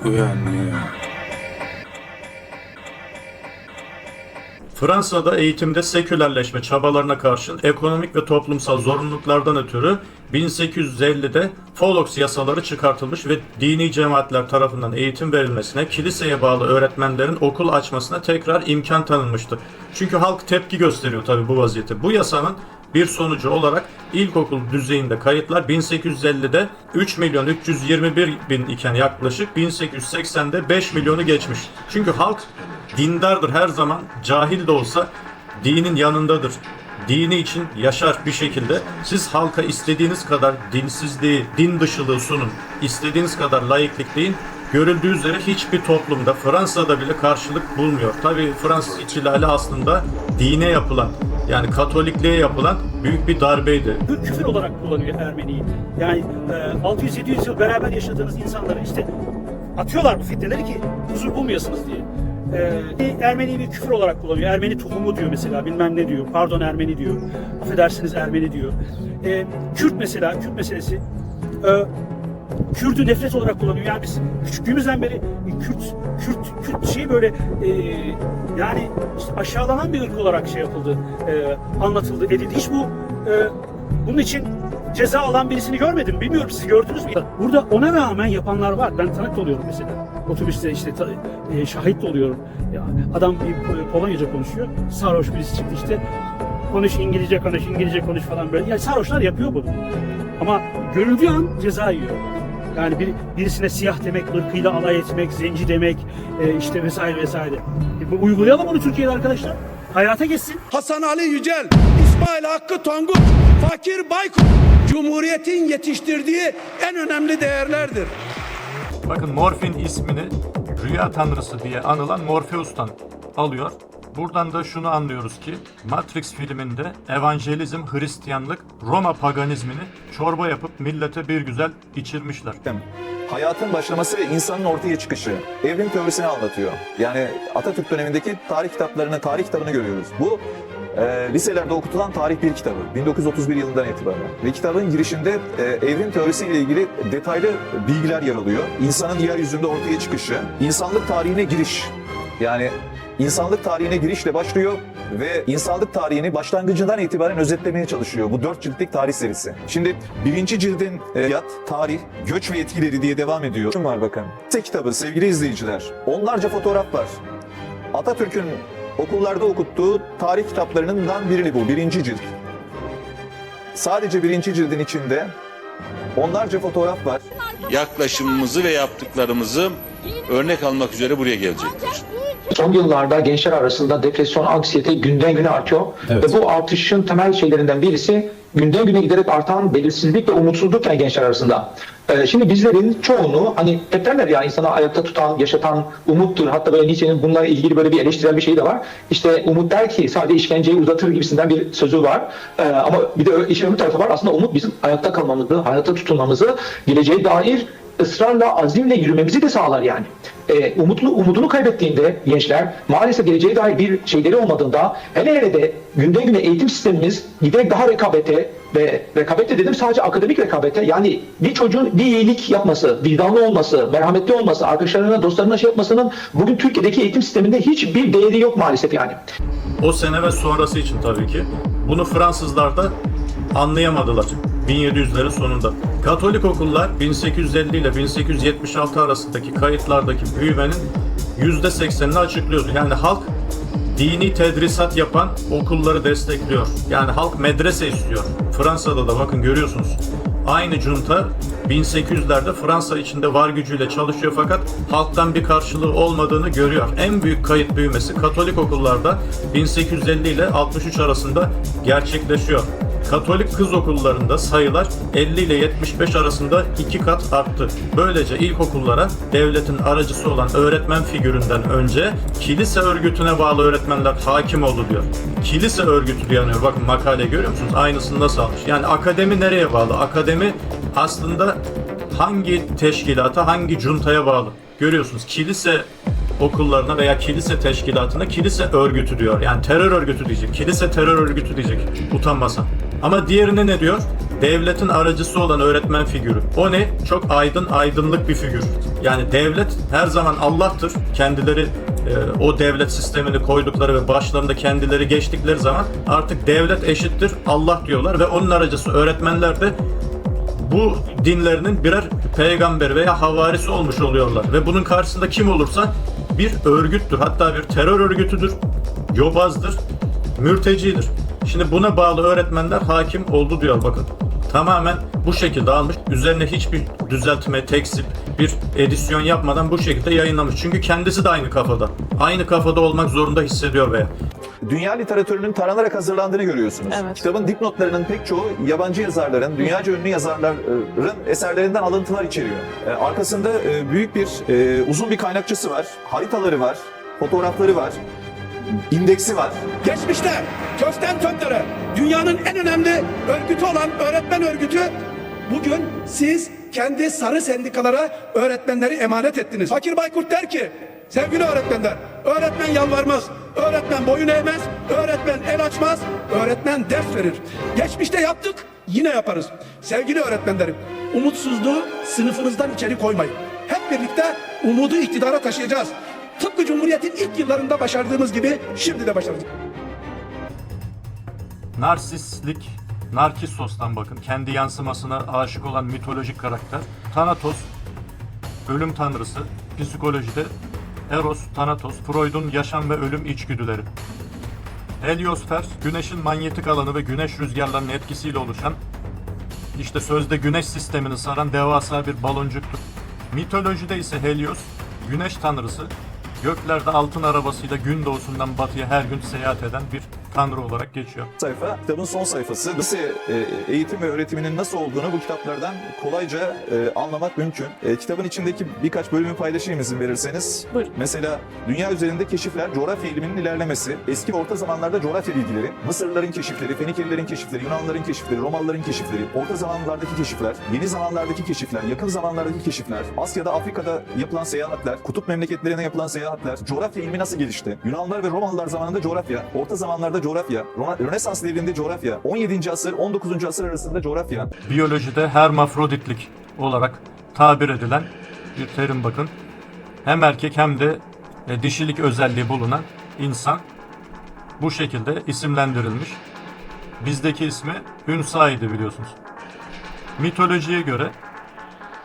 uyanıyor. Fransa'da eğitimde sekülerleşme çabalarına karşın ekonomik ve toplumsal zorunluluklardan ötürü 1850'de Folox yasaları çıkartılmış ve dini cemaatler tarafından eğitim verilmesine, kiliseye bağlı öğretmenlerin okul açmasına tekrar imkan tanınmıştı. Çünkü halk tepki gösteriyor tabii bu vaziyete. Bu yasanın bir sonucu olarak ilkokul düzeyinde kayıtlar 1850'de 3.321.000 iken yaklaşık 1880'de 5 milyonu geçmiş. Çünkü halk dindardır, her zaman cahil de olsa dinin yanındadır. Dini için yaşar bir şekilde. Siz halka istediğiniz kadar dinsizliği, din dışılığı sunun. İstediğiniz kadar laiklik deyin. Görüldüğü üzere hiçbir toplumda, Fransa'da bile karşılık bulmuyor. Tabii Fransız ihtilali aslında dine yapılan, yani Katolikliğe yapılan büyük bir darbeydi. Küfür olarak kullanıyor Ermeniyi. Yani 600-700 yıl beraber yaşadığınız insanları işte atıyorlar bu fitneleri ki huzur bulmayasınız diye. Ermeniyi bir küfür olarak kullanıyor. Ermeni tohumu diyor mesela, bilmem ne diyor. Pardon Ermeni diyor. Affedersiniz Ermeni diyor. Kürt mesela, Kürt meselesi. Kürt'ü nefret olarak kullanıyor. Yani biz küçüklüğümüzden beri Kürt şey böyle yani işte aşağılanan bir ırk olarak şey yapıldı, anlatıldı, edildi. Hiç bunun için ceza alan birisini görmedim. Bilmiyorum, siz gördünüz mü? Burada ona rağmen yapanlar var. Ben tanık oluyorum mesela. Otobüste işte şahit de oluyorum. Yani adam bir Polonyaca konuşuyor. Sarhoş birisi çıktı işte. Konuş İngilizce konuş, İngilizce konuş falan böyle. Yani sarhoşlar yapıyor bunu. Ama görüldüğü an ceza yiyor. Yani birisine siyah demek, ırkıyla alay etmek, zenci demek, işte vesaire vesaire. Uygulayalım bunu Türkiye'de arkadaşlar. Hayata geçsin. Hasan Ali Yücel, İsmail Hakkı Tonguç, Fakir Baykut, Cumhuriyet'in yetiştirdiği en önemli değerlerdir. Bakın morfin ismini rüya tanrısı diye anılan Morpheus'tan alıyor. Buradan da şunu anlıyoruz ki Matrix filminde evangelizm, Hristiyanlık, Roma paganizmini çorba yapıp millete bir güzel içirmişler. Hayatın başlaması ve insanın ortaya çıkışı. Evrim teorisini anlatıyor. Yani Atatürk dönemindeki tarih kitabını görüyoruz. Bu liselerde okutulan tarih bir kitabı. 1931 yılından itibaren. Ve kitabın girişinde evrim teorisiyle ilgili detaylı bilgiler yer alıyor. İnsanın yeryüzünde ortaya çıkışı, insanlık tarihine giriş. Yani İnsanlık tarihine girişle başlıyor ve insanlık tarihini başlangıcından itibaren özetlemeye çalışıyor bu 4 ciltlik tarih serisi. Şimdi birinci cildin tarih, göç ve etkileri diye devam ediyor. Şun var bakın. Kitabı sevgili izleyiciler, onlarca fotoğraf var. Atatürk'ün okullarda okuttuğu tarih kitaplarından birini bu, birinci cilt. Sadece birinci cildin içinde onlarca fotoğraf var. Yaklaşımımızı ve yaptıklarımızı örnek almak üzere buraya gelecekler. Son yıllarda gençler arasında depresyon, anksiyete günden güne artıyor. Evet. Ve bu artışın temel şeylerinden birisi günden güne giderek artan belirsizlik ve umutsuzluk yani gençler arasında. Şimdi bizlerin çoğunu hani hep derler ya insana ayakta tutan, yaşatan umuttur. Hatta böyle Nietzsche'nin bununla ilgili böyle bir eleştirel bir şeyi de var. İşte umut der ki sadece işkenceyi uzatır gibisinden bir sözü var. Ama bir de işin öbür tarafı var. Aslında umut bizim ayakta kalmamızı, hayatta tutunmamızı, geleceğe dair ısrarla, azimle yürümemizi de sağlar yani. Umudunu kaybettiğinde gençler maalesef geleceğe dair bir şeyleri olmadığında hele de günden güne eğitim sistemimiz giderek daha rekabete ve rekabete dedim sadece akademik rekabete yani bir çocuğun bir iyilik yapması, vicdanlı olması, merhametli olması, arkadaşlarına, dostlarına şey yapmasının bugün Türkiye'deki eğitim sisteminde hiçbir değeri yok maalesef yani. O sene ve sonrası için tabii ki. Bunu Fransızlar da anlayamadılar 1700'lerin sonunda. Katolik okullar 1850 ile 1876 arasındaki kayıtlardaki büyümenin %80'ini açıklıyordu. Yani halk dini tedrisat yapan okulları destekliyor. Yani halk medrese istiyor. Fransa'da da bakın görüyorsunuz. Aynı junta 1800'lerde Fransa içinde var gücüyle çalışıyor fakat halktan bir karşılığı olmadığını görüyor. En büyük kayıt büyümesi Katolik okullarda 1850 ile 63 arasında gerçekleşiyor. Katolik kız okullarında sayılar 50 ile 75 arasında 2 kat arttı. Böylece ilkokullara devletin aracısı olan öğretmen figüründen önce kilise örgütüne bağlı öğretmenler hakim oldu diyor. Kilise örgütü diye anıyor. Bakın makale görüyor musunuz? Aynısını nasıl almış? Yani akademi nereye bağlı? Akademi aslında hangi teşkilata, hangi cuntaya bağlı? Görüyorsunuz. Kilise okullarına veya kilise teşkilatına kilise örgütü diyor. Yani terör örgütü diyecek. Kilise terör örgütü diyecek. Utanmasa. Ama diğerine ne diyor? Devletin aracısı olan öğretmen figürü. O ne? Çok aydınlık bir figür. Yani devlet her zaman Allah'tır. Kendileri o devlet sistemini koydukları ve başlarında kendileri geçtikleri zaman artık devlet eşittir Allah diyorlar ve onun aracısı öğretmenler de bu dinlerinin birer peygamber veya havarisi olmuş oluyorlar. Ve bunun karşısında kim olursa bir örgüttür. Hatta bir terör örgütüdür, yobazdır, mürtecidir. Şimdi buna bağlı öğretmenler hakim oldu diyor bakın. Tamamen bu şekilde almış. Üzerine hiçbir düzeltme, tekzip, bir edisyon yapmadan bu şekilde yayınlamış. Çünkü kendisi de aynı kafada. Aynı kafada olmak zorunda hissediyor veya. Dünya literatürünün taranarak hazırlandığını görüyorsunuz. Evet. Kitabın dipnotlarının pek çoğu yabancı yazarların, dünyaca ünlü yazarların eserlerinden alıntılar içeriyor. Arkasında büyük bir, uzun bir kaynakçısı var, haritaları var, fotoğrafları var, indeksi var. Geçmişte kökten köklere dünyanın en önemli örgütü olan öğretmen örgütü bugün siz kendi sarı sendikalara öğretmenleri emanet ettiniz. Fakir Baykurt der ki sevgili öğretmenler, öğretmen yalvarmaz, öğretmen boyun eğmez, öğretmen el açmaz, öğretmen ders verir. Geçmişte yaptık, yine yaparız. Sevgili öğretmenlerim, umutsuzluğu sınıfınızdan içeri koymayın. Hep birlikte umudu iktidara taşıyacağız. Tıpkı Cumhuriyet'in ilk yıllarında başardığımız gibi şimdi de başaracağız. Narsistlik, Narkissos'tan bakın. Kendi yansımasına aşık olan mitolojik karakter. Thanatos, ölüm tanrısı. Psikolojide Eros, Thanatos, Freud'un yaşam ve ölüm içgüdüleri. Heliosfer, güneşin manyetik alanı ve güneş rüzgarlarının etkisiyle oluşan, işte sözde güneş sistemini saran devasa bir baloncuktur. Mitolojide ise Helios, güneş tanrısı, göklerde altın arabasıyla gün doğusundan batıya her gün seyahat eden bir tanrı olarak geçiyor. Sayfa, kitabın son sayfası. Lise eğitim ve öğretiminin nasıl olduğunu bu kitaplardan kolayca anlamak mümkün. Kitabın içindeki birkaç bölümü paylaşayım izin verirseniz. Buyurun. Mesela dünya üzerinde keşifler, coğrafya iliminin ilerlemesi, eski ve orta zamanlarda coğrafya bilgileri, Mısırlıların keşifleri, Fenikelilerin keşifleri, Yunanlıların keşifleri, Romalıların keşifleri, orta zamanlardaki keşifler, yeni zamanlardaki keşifler, yakın zamanlardaki keşifler, Asya'da, Afrika'da yapılan seyahatler, kutup memleketlerine yapılan seyahatler, coğrafya ilmi nasıl gelişti? Yunanlılar ve Romalılar zamanında coğrafya, orta zamanlarda coğrafya, Rönesans devrinde coğrafya, 17. asır, 19. asır arasında coğrafya. Biyolojide hermafroditlik olarak tabir edilen bir terim bakın. Hem erkek hem de dişilik özelliği bulunan insan bu şekilde isimlendirilmiş. Bizdeki ismi Hünsa'ydı biliyorsunuz. Mitolojiye göre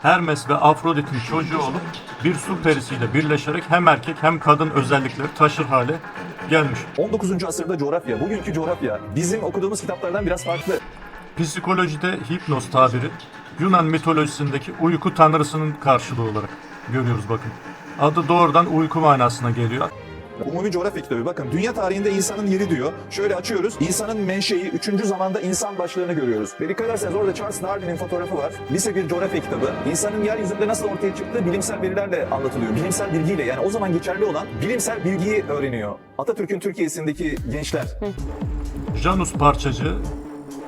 Hermes ve Afrodit'in çocuğu olup bir su perisiyle birleşerek hem erkek hem kadın özellikleri taşır hale gelmiş. 19. asırda coğrafya, bugünkü coğrafya bizim okuduğumuz kitaplardan biraz farklı. Psikolojide hipnoz tabiri Yunan mitolojisindeki uyku tanrısının karşılığı olarak görüyoruz bakın. Adı doğrudan uyku manasına geliyor. Umumi coğrafya kitabı. Bakın dünya tarihinde insanın yeri diyor. Şöyle açıyoruz. İnsanın menşei 3. zamanda insan başlığını görüyoruz. Ve dikkat ederseniz orada Charles Darwin'in fotoğrafı var. Lise bir coğrafya kitabı. İnsanın yeryüzünde nasıl ortaya çıktığı bilimsel verilerle anlatılıyor. Bilimsel bilgiyle, yani o zaman geçerli olan bilimsel bilgiyi öğreniyor. Atatürk'ün Türkiye'sindeki gençler. Janus parçacığı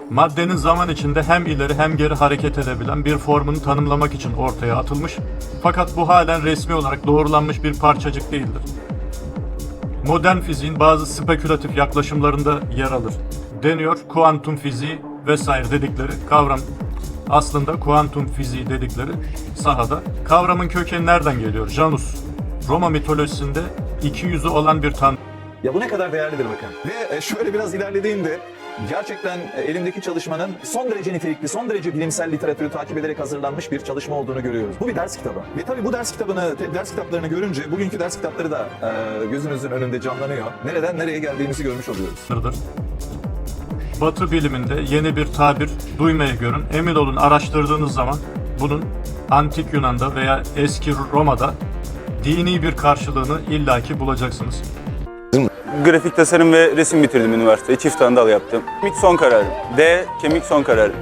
maddenin zaman içinde hem ileri hem geri hareket edebilen bir formunu tanımlamak için ortaya atılmış. Fakat bu halen resmi olarak doğrulanmış bir parçacık değildir. Modern fiziğin bazı spekülatif yaklaşımlarında yer alır. Deniyor kuantum fiziği vesaire dedikleri kavram aslında kuantum fiziği dedikleri sahada. Kavramın kökeni nereden geliyor? Janus, Roma mitolojisinde iki yüzü olan bir tanrı. Ya bu ne kadar değerlidir bakın. Ve şöyle biraz ilerlediğimde gerçekten elimdeki çalışmanın son derece nitelikli, son derece bilimsel literatürü takip ederek hazırlanmış bir çalışma olduğunu görüyoruz. Bu bir ders kitabı. Ve tabii bu ders kitaplarını görünce bugünkü ders kitapları da gözünüzün önünde canlanıyor. Nereden nereye geldiğimizi görmüş oluyoruz. Batı biliminde yeni bir tabir duymaya görün. Emin olun araştırdığınız zaman bunun Antik Yunan'da veya eski Roma'da dini bir karşılığını illaki bulacaksınız. Grafik tasarım ve resim bitirdim üniversitede. Çift anadal yaptım. Kemik son kararım. D. Kemik son kararım.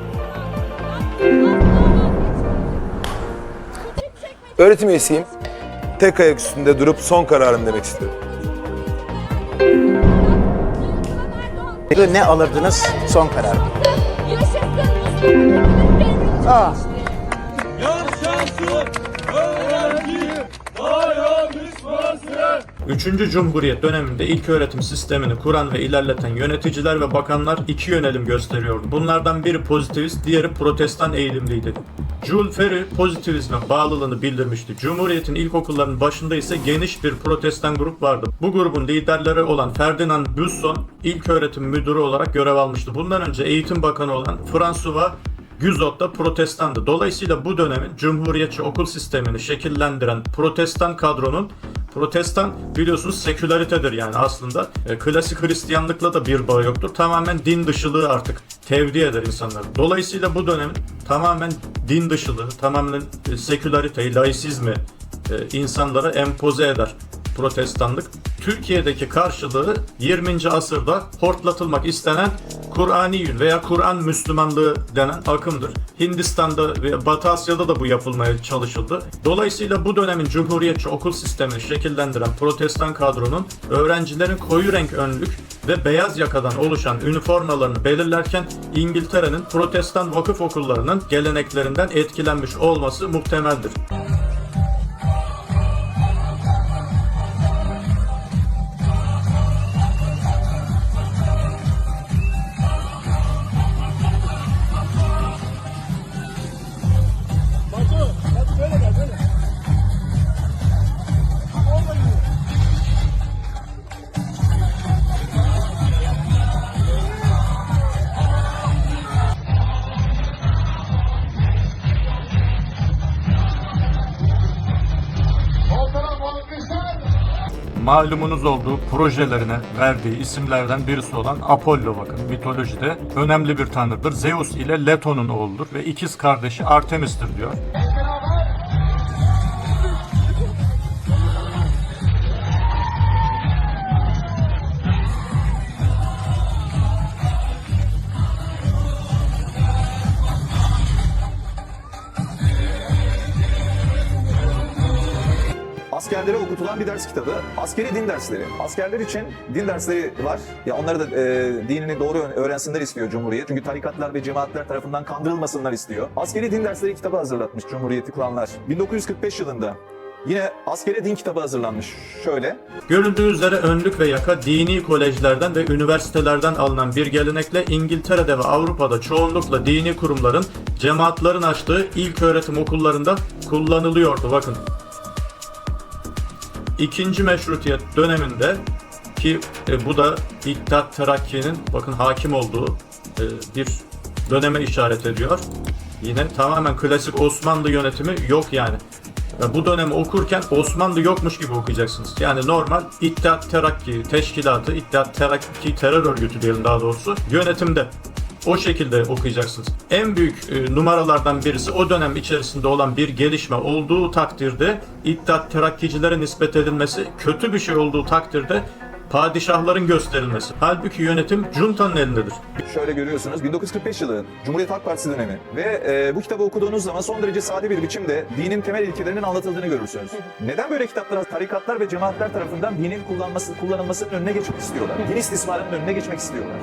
Öğretim üyesiyim. Tek ayak üstünde durup son kararım demek istiyorum. Ne alırdınız? Son karar. Yaşasın öğrenci, dayanışması. Üçüncü Cumhuriyet döneminde ilköğretim sistemini kuran ve ilerleten yöneticiler ve bakanlar iki yönelim gösteriyordu. Bunlardan biri pozitivist, diğeri protestan eğilimliydi. Jules Ferry pozitivizme bağlılığını bildirmişti. Cumhuriyet'in ilkokullarının başında ise geniş bir protestan grup vardı. Bu grubun liderleri olan Ferdinand Buisson ilköğretim müdürü olarak görev almıştı. Bundan önce eğitim bakanı olan François Guizot da protestandı. Dolayısıyla bu dönemin Cumhuriyetçi okul sistemini şekillendiren protestan kadronun, protestan biliyorsunuz sekülaritedir yani aslında. Klasik Hristiyanlıkla da bir bağı yoktur. Tamamen din dışılığı artık tevdi eder insanlar. Dolayısıyla bu dönemin tamamen din dışılığı, tamamen sekülariteyi, laisizmi insanlara empoze eder protestanlık. Türkiye'deki karşılığı 20. asırda hortlatılmak istenen Kur'aniyün veya Kur'an Müslümanlığı denen akımdır. Hindistan'da ve Batı Asya'da da bu yapılmaya çalışıldı. Dolayısıyla bu dönemin Cumhuriyetçi okul sistemini şekillendiren protestan kadronun öğrencilerin koyu renk önlük ve beyaz yakadan oluşan üniformalarını belirlerken İngiltere'nin protestan vakıf okullarının geleneklerinden etkilenmiş olması muhtemeldir. Malumunuz olduğu projelerine verdiği isimlerden birisi olan Apollo, bakın mitolojide önemli bir tanrıdır. Zeus ile Leto'nun oğludur ve ikiz kardeşi Artemis'tir diyor. Askerlere okutulan bir ders kitabı. Askeri din dersleri. Askerler için din dersleri var. Ya onları da dinini doğru öğrensinler istiyor Cumhuriyet. Çünkü tarikatlar ve cemaatler tarafından kandırılmasınlar istiyor. Askeri din dersleri kitabı hazırlatmış Cumhuriyeti kuranlar. 1945 yılında yine askeri din kitabı hazırlanmış. Şöyle. Görüldüğü üzere önlük ve yaka dini kolejlerden ve üniversitelerden alınan bir gelenekle İngiltere'de ve Avrupa'da çoğunlukla dini kurumların, cemaatlerin açtığı ilköğretim okullarında kullanılıyordu. Bakın. İkinci Meşrutiyet döneminde ki bu da İttihat Terakki'nin bakın hakim olduğu bir döneme işaret ediyor. Yine tamamen klasik Osmanlı yönetimi yok yani. Bu dönemi okurken Osmanlı yokmuş gibi okuyacaksınız. Yani normal İttihat Terakki Teşkilatı, İttihat Terakki terör örgütü diyelim daha doğrusu yönetimde. O şekilde okuyacaksınız. En büyük numaralardan birisi o dönem içerisinde olan bir gelişme olduğu takdirde İttihat Terakkicilere nispet edilmesi, kötü bir şey olduğu takdirde padişahların gösterilmesi. Halbuki yönetim juntanın elindedir. Şöyle görüyorsunuz 1945 yılı Cumhuriyet Halk Partisi dönemi ve bu kitabı okuduğunuz zaman son derece sade bir biçimde dinin temel ilkelerinin anlatıldığını görürsünüz. Neden böyle kitaplar tarikatlar ve cemaatler tarafından dinin kullanılmasının önüne geçmek istiyorlar? Din istismarının önüne geçmek istiyorlar.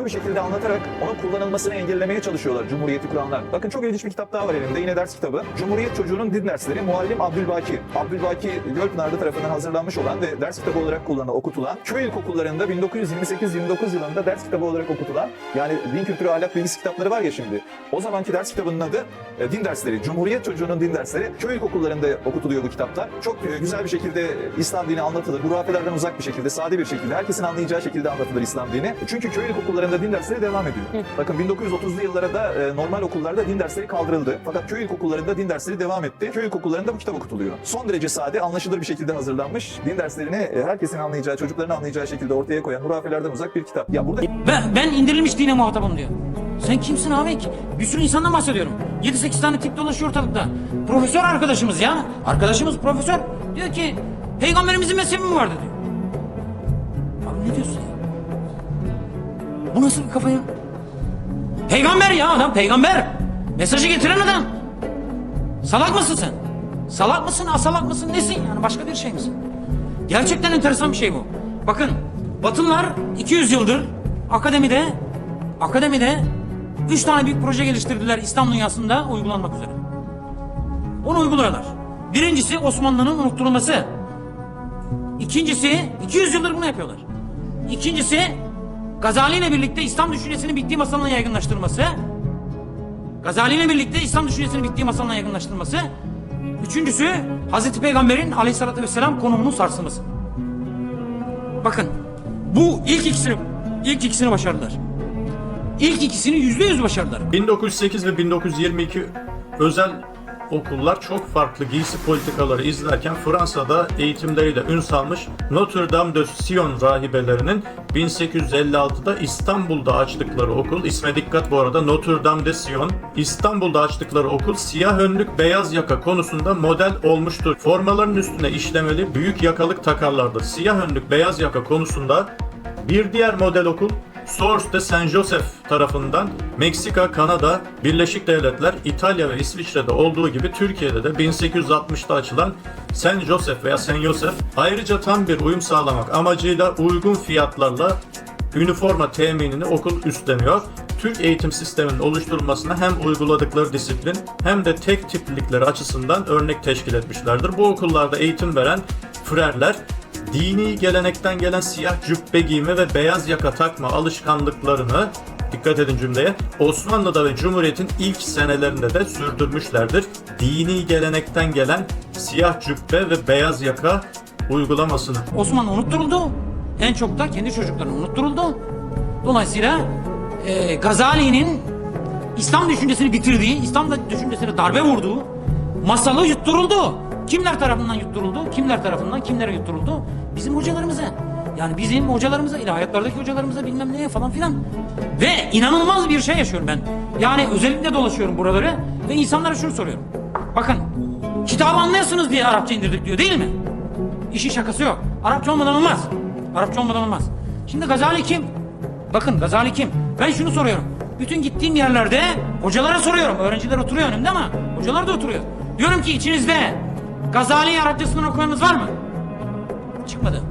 Bu şekilde anlatarak onun kullanılmasını engellemeye çalışıyorlar Cumhuriyeti kuranlar. Bakın çok ilginç bir kitap daha var elimde yine ders kitabı. Cumhuriyet çocuğunun din dersleri Muallim Abdülbaki. Abdülbaki Gölpınar'da tarafından hazırlanmış olan ve ders kitabı olarak okutulan köy ilkokullarında 1928-29 yılında ders kitabı olarak okutulan yani din kültürü ahlak bilgisi kitapları var ya şimdi. O zamanki ders kitabının adı din dersleri. Cumhuriyet çocuğunun din dersleri. Köy ilkokullarında okutuluyor bu kitaplar. Çok güzel bir şekilde İslam dini anlatılır. Hurafelerden uzak bir şekilde, sade bir şekilde, herkesin anlayacağı şekilde anlatılır İslam dini. Çünkü köy ilkokullarında din dersleri devam ediyor. Bakın 1930'lu yıllara da normal okullarda din dersleri kaldırıldı. Fakat köy ilkokullarında din dersleri devam etti. Köy ilkokullarında bu kitap okutuluyor. Son derece sade, anlaşılır bir şekilde hazırlanmış. Din derslerini herkesin anlayacağı, çocukların anlayacağı şekilde ortaya koyan hurafelerden uzak bir kitap. Ya burada ben indirilmiş dine muhatabım diyor. Sen kimsin abi ki? Bir sürü insandan bahsediyorum. 7-8 tane tip dolaşıyor ortalıkta. Profesör arkadaşımız ya. Arkadaşımız profesör. Diyor ki peygamberimizin mezhebi mi vardı diyor. Abi ne diyorsun ya? Bu nasıl bir kafa ya? Peygamber ya adam peygamber. Mesajı getiren adam. Salak mısın sen? Salak mısın, asalak mısın, nesin yani? Başka bir şey misin? Gerçekten enteresan bir şey bu. Bakın, Batılılar 200 yıldır akademide 3 tane büyük proje geliştirdiler İslam dünyasında uygulanmak üzere. Onu uyguluyorlar. Birincisi Osmanlı'nın unutturulması. İkincisi, 200 yıldır bunu yapıyorlar. İkincisi, Gazali ile birlikte İslam düşüncesinin bittiği masalına yaygınlaştırılması. Gazali ile birlikte İslam düşüncesinin bittiği masalına yaygınlaştırılması. Üçüncüsü, Hazreti Peygamber'in aleyhissalatü vesselam konumunun sarsılması. Bakın, bu ilk ikisini başardılar. İlk ikisini %100 başardılar. 1908 ve 1922 özel okullar çok farklı giysi politikaları izlerken Fransa'da eğitimleriyle ün salmış Notre Dame de Sion rahibelerinin 1856'da İstanbul'da açtıkları okul, isme dikkat bu arada, Notre Dame de Sion, İstanbul'da açtıkları okul siyah önlük beyaz yaka konusunda model olmuştur. Formaların üstüne işlemeli büyük yakalık takarlardı. Siyah önlük beyaz yaka konusunda bir diğer model okul Source de Saint Joseph tarafından Meksika, Kanada, Birleşik Devletler, İtalya ve İsviçre'de olduğu gibi Türkiye'de de 1860'da açılan Saint Joseph veya Saint Joseph ayrıca tam bir uyum sağlamak amacıyla uygun fiyatlarla üniforma teminini okul üstleniyor. Türk eğitim sisteminin oluşturulmasına hem uyguladıkları disiplin hem de tek tiplikleri açısından örnek teşkil etmişlerdir. Bu okullarda eğitim veren frerler dini gelenekten gelen siyah cübbe giyme ve beyaz yaka takma alışkanlıklarını, dikkat edin cümleye, Osmanlı'da ve Cumhuriyet'in ilk senelerinde de sürdürmüşlerdir. Dini gelenekten gelen siyah cübbe ve beyaz yaka uygulamasını. Osmanlı unutturuldu. En çok da kendi çocuklarına unutturuldu. Dolayısıyla Gazali'nin İslam düşüncesini bitirdiği, İslam düşüncesine darbe vurduğu masalı yutturuldu. Kimler tarafından yutturuldu? Kimler tarafından kimlere yutturuldu? Bizim hocalarımıza. Yani bizim hocalarımıza, ilahiyatlardaki hocalarımıza bilmem neye falan filan. Ve inanılmaz bir şey yaşıyorum ben. Yani özellikle dolaşıyorum buraları ve insanlara şunu soruyorum. Bakın, kitabı anlayasınız diye Arapça indirdik diyor değil mi? İşin şakası yok. Arapça olmadan olmaz. Arapça olmadan olmaz. Şimdi Gazali kim? Bakın Gazali kim? Ben şunu soruyorum. Bütün gittiğim yerlerde hocalara soruyorum. Öğrenciler oturuyor önümde ama hocalar da oturuyor. Diyorum ki içinizde Gazali Arapçasından okuyanınız var mı? Çıkmadı.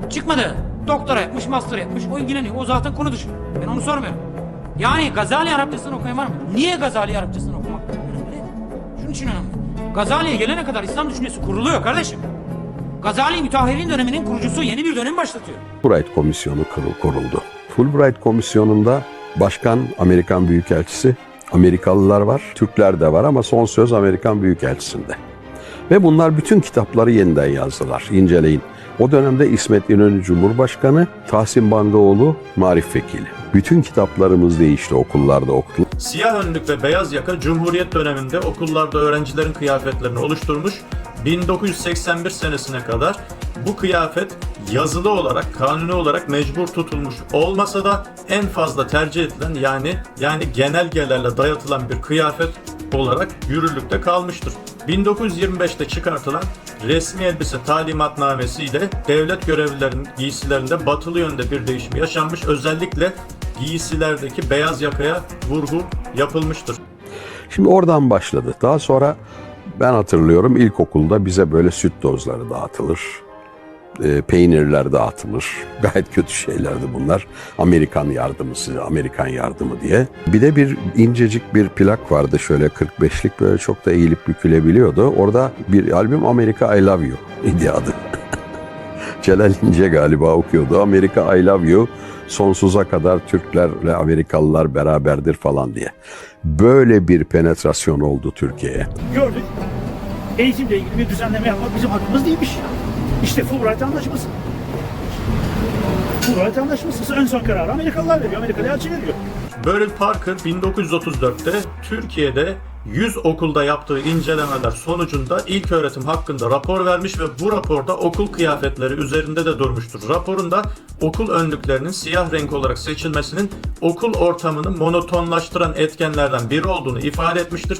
Çıkmadı. Doktora yapmış, master yapmış. O ilgileniyor. O zaten konu dışı. Ben onu sormuyorum. Yani Gazali Arapçasından okuyan var mı? Niye Gazali Arapçasından okumak önemli? Şunun için önemli. Gazali'ye gelene kadar İslam düşüncesi kuruluyor kardeşim. Gazali müteahhirin döneminin kurucusu, yeni bir dönem başlatıyor. Fulbright Komisyonu kuruldu. Fulbright Komisyonu'nda başkan Amerikan Büyükelçisi, Amerikalılar var, Türkler de var ama son söz Amerikan Büyükelçisi'nde. Ve bunlar bütün kitapları yeniden yazdılar. İnceleyin. O dönemde İsmet İnönü Cumhurbaşkanı, Tahsin Bangaoğlu Marif Vekili. Bütün kitaplarımız değişti, okullarda okutuldu. Siyah önlük ve beyaz yaka Cumhuriyet döneminde okullarda öğrencilerin kıyafetlerini oluşturmuş. 1981 senesine kadar bu kıyafet yazılı olarak, kanuni olarak mecbur tutulmuş olmasa da en fazla tercih edilen yani genelgelerle dayatılan bir kıyafet olarak yürürlükte kalmıştır. 1925'te çıkartılan resmi elbise talimatnamesi ile devlet görevlilerinin giysilerinde batılı yönde bir değişim yaşanmış. Özellikle giysilerdeki beyaz yakaya vurgu yapılmıştır. Şimdi oradan başladı. Daha sonra ben hatırlıyorum ilkokulda bize böyle süt dozları dağıtılır. Peynirler dağıtılır. Gayet kötü şeylerdi bunlar. Amerikan yardımı diye. Bir de bir incecik bir plak vardı şöyle 45'lik, böyle çok da eğilip bükülebiliyordu. Orada bir albüm Amerika I Love You idi adı. Celal İnce galiba okuyordu. Amerika I Love You, sonsuza kadar Türklerle Amerikalılar beraberdir falan diye. Böyle bir penetrasyon oldu Türkiye'ye. Gördük. Eğitimle ilgili bir düzenleme yapmak bizim hakkımız değilmiş. İşte Fulbright Anlaşması. Fulbright Anlaşması en son kararı Amerikalılar veriyor. Amerikalı elçi veriyor. Beryl Parker 1934'te Türkiye'de 100 okulda yaptığı incelemeler sonucunda ilköğretim hakkında rapor vermiş ve bu raporda okul kıyafetleri üzerinde de durmuştur. Raporunda okul önlüklerinin siyah renk olarak seçilmesinin okul ortamını monotonlaştıran etkenlerden biri olduğunu ifade etmiştir.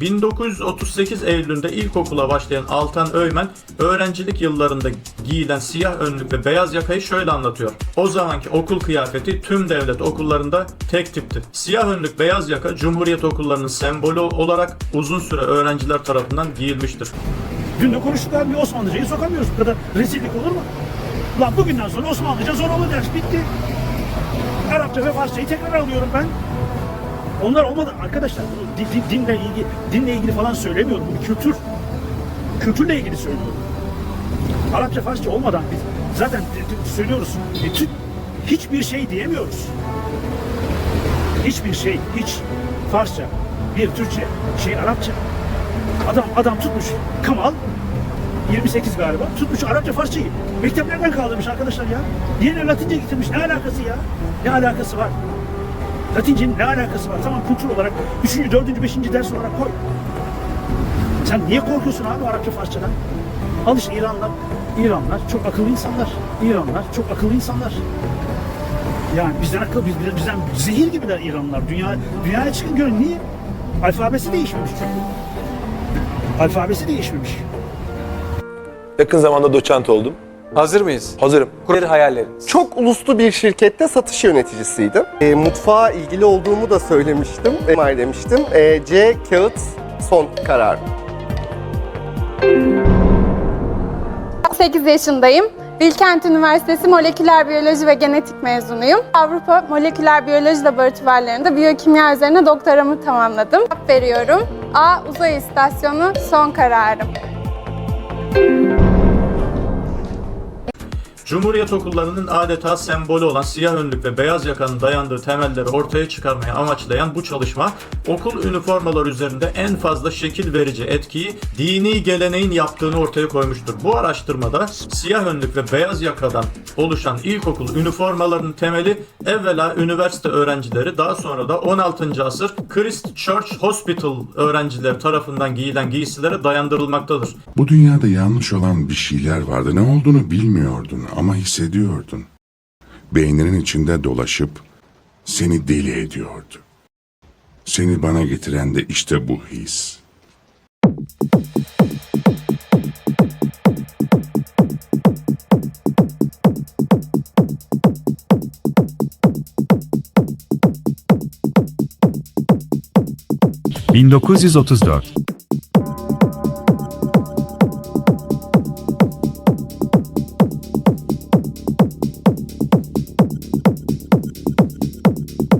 1938 Eylül'ünde ilkokula başlayan Altan Öymen, öğrencilik yıllarında giyilen siyah önlük ve beyaz yakayı şöyle anlatıyor. O zamanki okul kıyafeti tüm devlet okullarında tek tipti. Siyah önlük, beyaz yaka Cumhuriyet okullarının sembolü olarak uzun süre öğrenciler tarafından giyilmiştir. Dün de konuştuklar, bir Osmanlıcayı sokamıyoruz. Bu kadar rezillik olur mu? Lan bugünden sonra Osmanlıca zorunlu ders bitti. Arapça ve Farsçayı tekrar alıyorum ben. Onlar olmadı arkadaşlar. Dinle ilgili falan söylemiyorum. Bu kültürle ilgili söylüyorum. Arapça, Farsça olmadan biz zaten söylüyoruz. Hiçbir şey diyemiyoruz. Hiçbir şey, hiç Farsça, bir Türkçe, Arapça. Adam tutmuş Kamal, 28 galiba, tutmuş Arapça, Farsçayı. Mekteplerden kaldırmış arkadaşlar ya. Yerine Latince getirmiş. Ne alakası ya? Ne alakası var? Latince'nin ne alakası var? Tamam, kültür olarak 3. 4. 5. ders olarak koy. Sen niye korkuyorsun abi Arapça, Farsçadan? Al işte İranlar çok akıllı insanlar. İranlar çok akıllı insanlar. Yani bizden zehir gibiler İranlılar. Dünyaya çıkın görün. Niye? Alfabesi değişmemiş çünkü. Alfabesi değişmemiş. Yakın zamanda doçent oldum. Hazır mıyız? Hazırım. Hayalleriniz. Çok uluslu bir şirkette satış yöneticisiydim. Mutfağa ilgili olduğumu da söylemiştim. Demiştim. C kağıt son karar. 8 yaşındayım. Bilkent Üniversitesi Moleküler Biyoloji ve Genetik mezunuyum. Avrupa Moleküler Biyoloji Laboratuvarlarında biyokimya üzerine doktoramı tamamladım. Cevap veriyorum. A. Uzay istasyonu son kararım. Cumhuriyet okullarının adeta sembolü olan siyah önlük ve beyaz yakanın dayandığı temelleri ortaya çıkarmaya amaçlayan bu çalışma, okul üniformaları üzerinde en fazla şekil verici etkiyi dini geleneğin yaptığını ortaya koymuştur. Bu araştırmada siyah önlük ve beyaz yakadan oluşan ilkokul üniformalarının temeli evvela üniversite öğrencileri, daha sonra da 16. asır Christ Church Hospital öğrencileri tarafından giyilen giysilere dayandırılmaktadır. Bu dünyada yanlış olan bir şeyler vardı. Ne olduğunu bilmiyordun ama hissediyordun. Beyninin içinde dolaşıp seni deli ediyordu. Seni bana getiren de işte bu his. ...1934.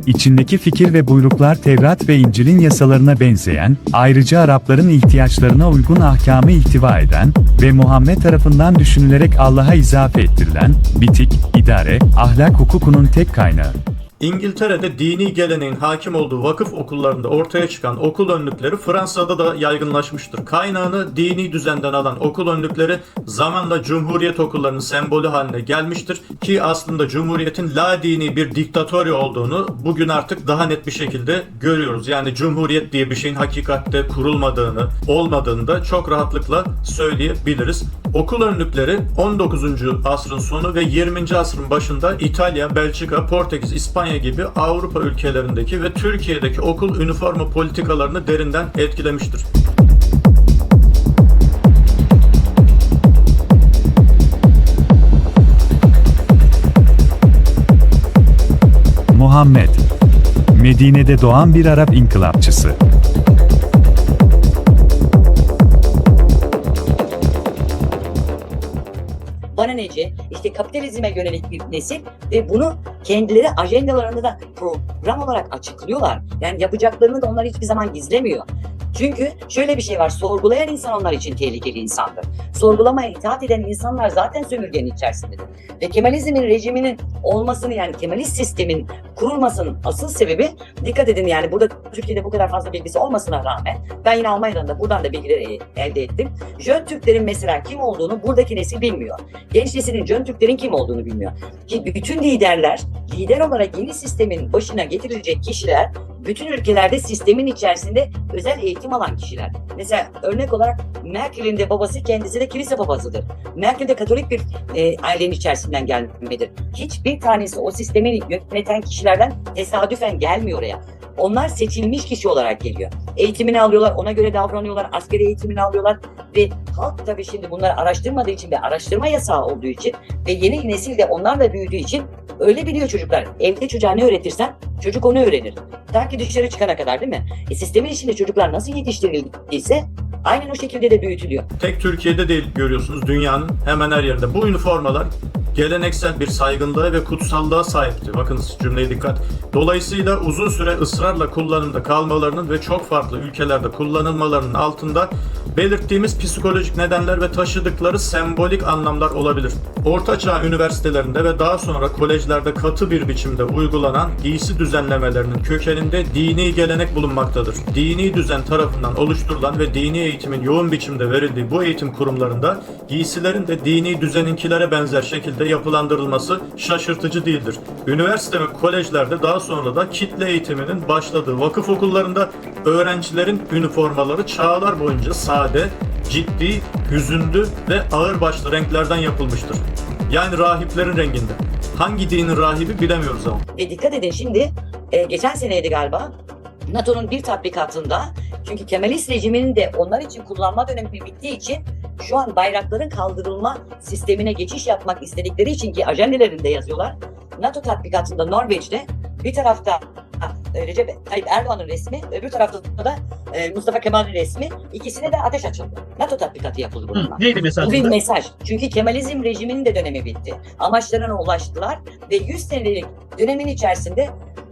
İçindeki fikir ve buyruklar Tevrat ve İncil'in yasalarına benzeyen, ayrıca Arapların ihtiyaçlarına uygun ahkamı ihtiva eden ve Muhammed tarafından düşünülerek Allah'a izafe ettirilen, bitik, idare, ahlak hukukunun tek kaynağı. İngiltere'de dini geleneğin hakim olduğu vakıf okullarında ortaya çıkan okul önlükleri Fransa'da da yaygınlaşmıştır. Kaynağını dini düzenden alan okul önlükleri zamanla Cumhuriyet okullarının sembolü haline gelmiştir ki aslında Cumhuriyet'in la dini bir diktatörya olduğunu bugün artık daha net bir şekilde görüyoruz. Yani Cumhuriyet diye bir şeyin hakikatte kurulmadığını, olmadığını da çok rahatlıkla söyleyebiliriz. Okul önlükleri 19. asrın sonu ve 20. asrın başında İtalya, Belçika, Portekiz, İspanya gibi Avrupa ülkelerindeki ve Türkiye'deki okul üniforma politikalarını derinden etkilemiştir. Muhammed, Medine'de doğan bir Arap inkılapçısı. Bana nece, işte kapitalizme yönelik bir nesil ve bunu kendileri ajendalarında da program olarak açıklıyorlar. Yani yapacaklarını da onlar hiçbir zaman gizlemiyor. Çünkü şöyle bir şey var, sorgulayan insan onlar için tehlikeli insandır. Sorgulamaya itaat eden insanlar zaten sömürgenin içerisindedir. Ve Kemalizmin rejiminin olmasını, yani Kemalist sistemin kurulmasının asıl sebebi, dikkat edin yani burada Türkiye'de bu kadar fazla bilgisi olmasına rağmen, ben yine Almanya'dan da buradan da bilgileri elde ettim. Jön Türklerin mesela kim olduğunu buradaki nesil bilmiyor. Genç neslin Jön Türklerin kim olduğunu bilmiyor. Ki bütün liderler, lider olarak yeni sistemin başına getirilecek kişiler, bütün ülkelerde sistemin içerisinde özel eğitim alan kişiler. Mesela örnek olarak Merkel'in de babası kendisi de kilise babasıdır. Merkel de Katolik bir ailenin içerisinden gelmedir. Hiçbir tanesi o sistemi yöneten kişilerden tesadüfen gelmiyor oraya. Onlar seçilmiş kişi olarak geliyor. Eğitimini alıyorlar, ona göre davranıyorlar, askeri eğitimini alıyorlar ve halk tabii şimdi bunları araştırmadığı için ve araştırma yasağı olduğu için ve yeni nesil de onlarla büyüdüğü için öyle biliyor çocuklar. Evde çocuğa ne öğretirsen çocuk onu öğrenir. Ta ki dışarı çıkana kadar, değil mi? Sistemin içinde çocuklar nasıl yetiştirildiyse aynen o şekilde de büyütülüyor. Tek Türkiye'de değil görüyorsunuz, dünyanın hemen her yerinde. Bu üniformalar geleneksel bir saygınlığa ve kutsallığa sahipti. Bakınız cümleye dikkat. Dolayısıyla uzun süre ısrarla kullanımda kalmalarının ve çok farklı ülkelerde kullanılmalarının altında belirttiğimiz psikolojik nedenler ve taşıdıkları sembolik anlamlar olabilir. Ortaçağ üniversitelerinde ve daha sonra kolejlerde katı bir biçimde uygulanan giysi düzenlemelerinin kökeninde dini gelenek bulunmaktadır. Dini düzen tarafından oluşturulan ve dini eğitimin yoğun biçimde verildiği bu eğitim kurumlarında giysilerin de dini düzeninkilere benzer şekilde yapılandırılması şaşırtıcı değildir. Üniversite ve kolejlerde daha sonra da kitle eğitiminin başladığı vakıf okullarında öğrencilerin üniformaları çağlar boyunca sade, ciddi, hüzünlü ve ağırbaşlı renklerden yapılmıştır. Yani rahiplerin renginde. Hangi dinin rahibi bilemiyoruz ama. Dikkat edin şimdi, geçen seneydi galiba, NATO'nun bir tatbikatında, çünkü Kemalist rejiminin de onlar için kullanma dönemi bittiği için şu an bayrakların kaldırılma sistemine geçiş yapmak istedikleri için ki ajendelerinde yazıyorlar. NATO tatbikatında Norveç'te bir tarafta Recep Tayyip Erdoğan'ın resmi, öbür tarafta da Mustafa Kemal'in resmi, ikisine de ateş açıldı. NATO tatbikatı yapıldı bununla. Neydi mesaj? Bu bir mesaj. Çünkü Kemalizm rejiminin de dönemi bitti. Amaçlarına ulaştılar ve 100 senelik dönemin içerisinde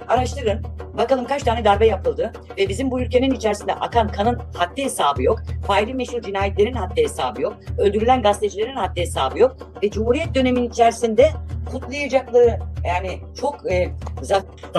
araştırın. Bakalım kaç tane darbe yapıldı ve bizim bu ülkenin içerisinde akan kanın haddi hesabı yok. Faili meşhur cinayetlerin haddi hesabı yok. Öldürülen gazetecilerin haddi hesabı yok. Ve Cumhuriyet döneminin içerisinde kutlayacakları yani çok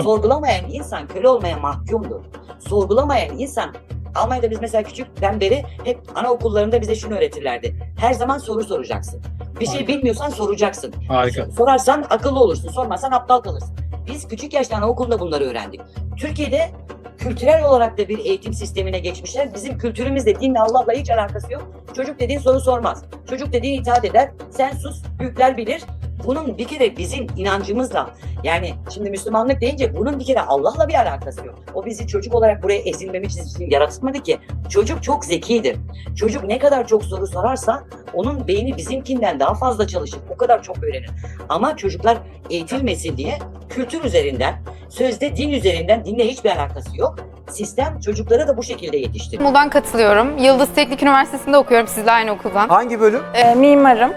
sorgulamayan insan köle olmaya mahkumdur. Sorgulamayan insan, Almanya'da biz mesela küçükten beri hep anaokullarında bize şunu öğretirlerdi. Her zaman soru soracaksın. Bir şey bilmiyorsan soracaksın. Harika. Sorarsan akıllı olursun, sormazsan aptal kalırsın. Biz küçük yaşta anaokulunda bunları öğrendik. Türkiye'de kültürel olarak da bir eğitim sistemine geçmişler. Bizim kültürümüzle, dinle, Allah'la hiç alakası yok. Çocuk dediğin soru sormaz. Çocuk dediğin itaat eder. Sen sus, büyükler bilir. Bunun bir kere bizim inancımızla, yani şimdi Müslümanlık deyince bunun bir kere Allah'la bir alakası yok. O bizi çocuk olarak buraya ezilmemiz için yaratılmadı ki. Çocuk çok zekidir. Çocuk ne kadar çok soru sorarsa onun beyni bizimkinden daha fazla çalışır. O kadar çok öğrenir. Ama çocuklar eğitilmesin diye kültür üzerinden, sözde din üzerinden, dinle hiçbir alakası yok. Sistem çocukları da bu şekilde yetiştiriyor. İstanbul'dan katılıyorum. Yıldız Teknik Üniversitesi'nde okuyorum sizle aynı okuldan. Hangi bölüm? Mimarım.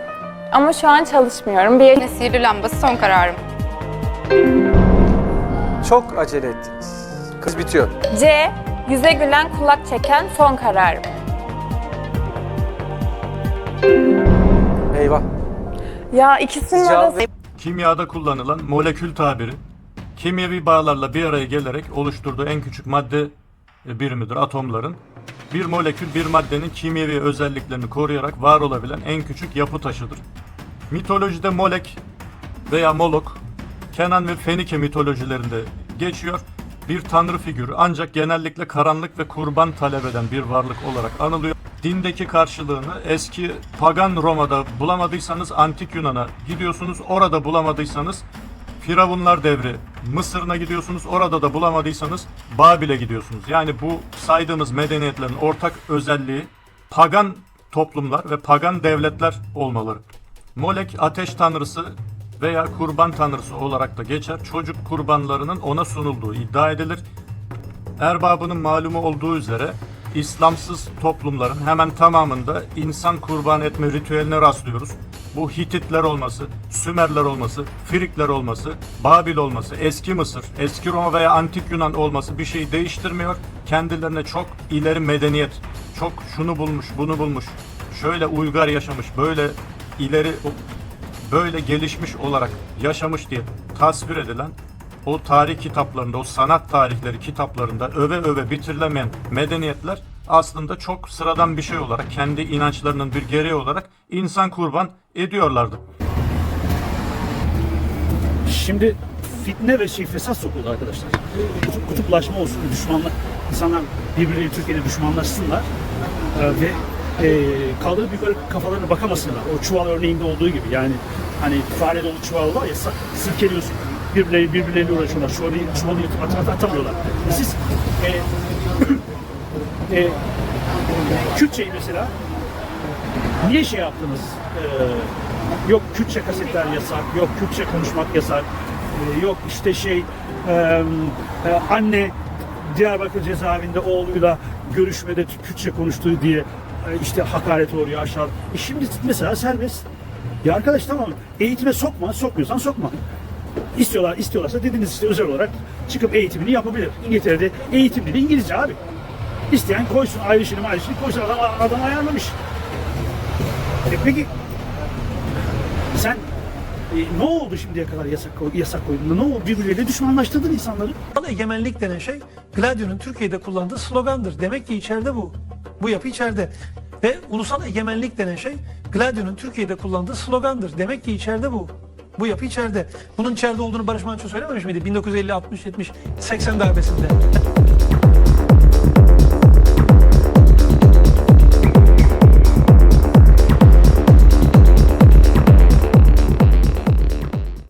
Ama şu an çalışmıyorum. Bir sihirli lambası son kararım. Çok acele ettiniz. Kız bitiyor. C. Yüze gülen kulak çeken son kararım. Eyvah. Ya ikisinin arası... Kimyada kullanılan molekül tabiri, kimyevi bağlarla bir araya gelerek oluşturduğu en küçük madde birimidir atomların. Bir molekül bir maddenin kimyevi özelliklerini koruyarak var olabilen en küçük yapı taşıdır. Mitolojide Molek veya Molok, Kenan ve Fenike mitolojilerinde geçiyor. Bir tanrı figürü ancak genellikle karanlık ve kurban talep eden bir varlık olarak anılıyor. Dindeki karşılığını eski pagan Roma'da bulamadıysanız Antik Yunan'a gidiyorsunuz. Orada bulamadıysanız Firavunlar devri Mısır'ına gidiyorsunuz. Orada da bulamadıysanız Babil'e gidiyorsunuz. Yani bu saydığımız medeniyetlerin ortak özelliği pagan toplumlar ve pagan devletler olmaları. Molek ateş tanrısı veya kurban tanrısı olarak da geçer. Çocuk kurbanlarının ona sunulduğu iddia edilir. Erbabının malumu olduğu üzere İslamsız toplumların hemen tamamında insan kurban etme ritüeline rastlıyoruz. Bu Hititler olması, Sümerler olması, Frikler olması, Babil olması, eski Mısır, eski Roma veya Antik Yunan olması bir şey değiştirmiyor. Kendilerine çok ileri medeniyet, çok şunu bulmuş, bunu bulmuş, şöyle uygar yaşamış, böyle ileri, böyle gelişmiş olarak yaşamış diye tasvir edilen o tarih kitaplarında, o sanat tarihleri kitaplarında öve öve bitirilemeyen medeniyetler aslında çok sıradan bir şey olarak, kendi inançlarının bir gereği olarak insan kurban ediyorlardı. Şimdi fitne ve fesat sokuldu arkadaşlar. Kutuplaşma olsun, düşmanlar, insanlar birbirleriyle Türkiye'de düşmanlaşsınlar ve kaldırıp yukarı kafalarına bakamasınlar. O çuval örneğinde olduğu gibi, yani hani fare dolu çuval var ya, sirkeliyorsun. Birbirleriyle uğraşıyorlar. Çuvalı yatıp atamıyorlar. Siz Kürtçeyi mesela niye şey yaptınız? Yok Kürtçe kasetler yasak, yok Kürtçe konuşmak yasak, yok işte anne Diyarbakır cezaevinde oğluyla görüşmede Kürtçe konuştuğu diye işte hakaret oluyor, aşağı. Şimdi mesela serbest. Ya arkadaş tamam, eğitime sokma, sokmuyorsan sokma. İstiyorlarsa dediniz işte özel olarak çıkıp eğitimini yapabilir. İngiltere'de eğitim dedi İngilizce abi. İsteyen koysun ayrışını koysun, adam ayarlamış. Peki sen ne oldu şimdiye kadar yasak koyduğunda? Ne oldu? Birbirleriyle düşmanlaştırdın insanları. Egemenlik denen şey Gladio'nun Türkiye'de kullandığı slogandır. Demek ki içeride bu. Bu yapı içeride. Ve ulusal egemenlik denen şey Gladio'nun Türkiye'de kullandığı slogandır. Demek ki içeride bu. Bu yapı içeride. Bunun içeride olduğunu Barış Manço söylememiş miydi? 1950, 60, 70, 80 darbesinde.